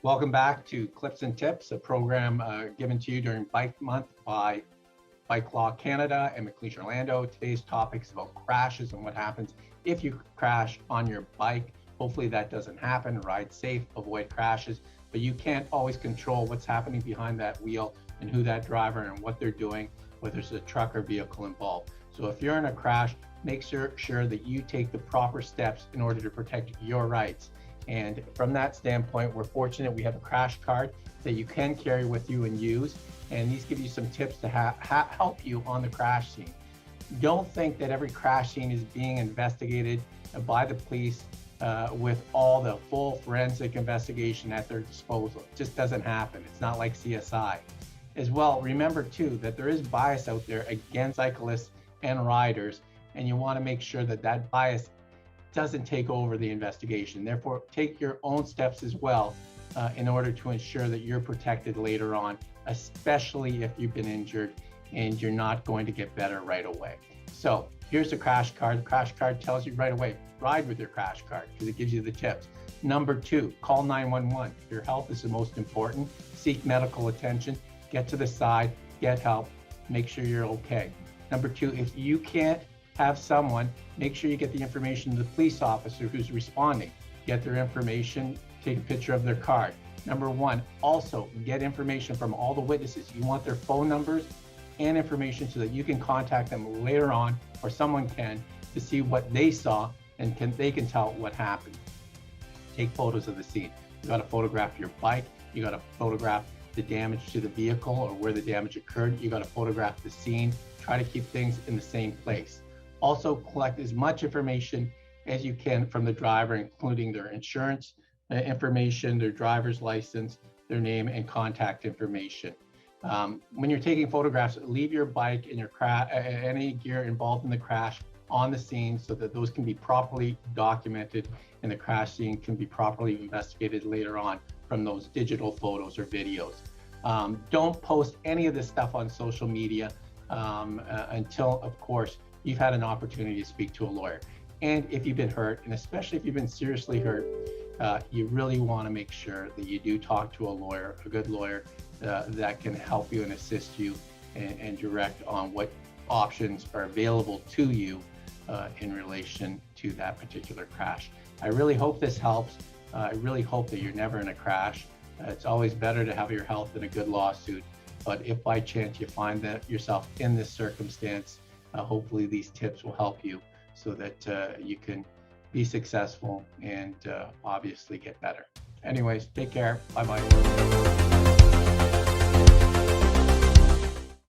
Welcome back to Clips and Tips, a program given to you during Bike Month by Bike Law Canada and McLeish Orlando. Today's topic is about crashes and what happens if you crash on your bike. Hopefully that doesn't happen. Ride safe, avoid crashes, but you can't always control what's happening behind that wheel and who that driver and what they're doing, whether it's a truck or vehicle involved. So if you're in a crash, make sure that you take the proper steps in order to protect your rights. And from that standpoint, we're fortunate we have a crash card that you can carry with you and use. And these give you some tips to help you on the crash scene. Don't think that every crash scene is being investigated by the police with all the full forensic investigation at their disposal. It just doesn't happen. It's not like CSI. As well, remember too that there is bias out there against cyclists and riders, and you want to make sure that that bias doesn't take over the investigation. Therefore, take your own steps as well in order to ensure that you're protected later on, especially if you've been injured and you're not going to get better right away. So here's the crash card. The crash card tells you right away, ride with your crash card because it gives you the tips. Number 2, call 911. Your health is the most important. Seek medical attention, get to the side, get help, make sure you're okay. Number 2, if you can't have someone, make sure you get the information to the police officer who's responding. Get their information, take a picture of their card. Number 1, also get information from all the witnesses. You want their phone numbers and information so that you can contact them later on, or someone can, to see what they saw and they can tell what happened. Take photos of the scene. You got to photograph your bike. You got to photograph the damage to the vehicle or where the damage occurred. You got to photograph the scene. Try to keep things in the same place. Also collect as much information as you can from the driver, including their insurance information, their driver's license, their name, and contact information. When you're taking photographs, leave your bike and your any gear involved in the crash on the scene so that those can be properly documented and the crash scene can be properly investigated later on from those digital photos or videos. Don't post any of this stuff on social media until, of course, you've had an opportunity to speak to a lawyer. And if you've been hurt, and especially if you've been seriously hurt, you really want to make sure that you do talk to a lawyer, a good lawyer that can help you and assist you and direct on what options are available to you in relation to that particular crash. I really hope this helps. I really hope that you're never in a crash. It's always better to have your health than a good lawsuit. But if by chance you find that yourself in this circumstance, hopefully these tips will help you so that you can be successful and obviously get better. Anyways, take care. Bye-bye.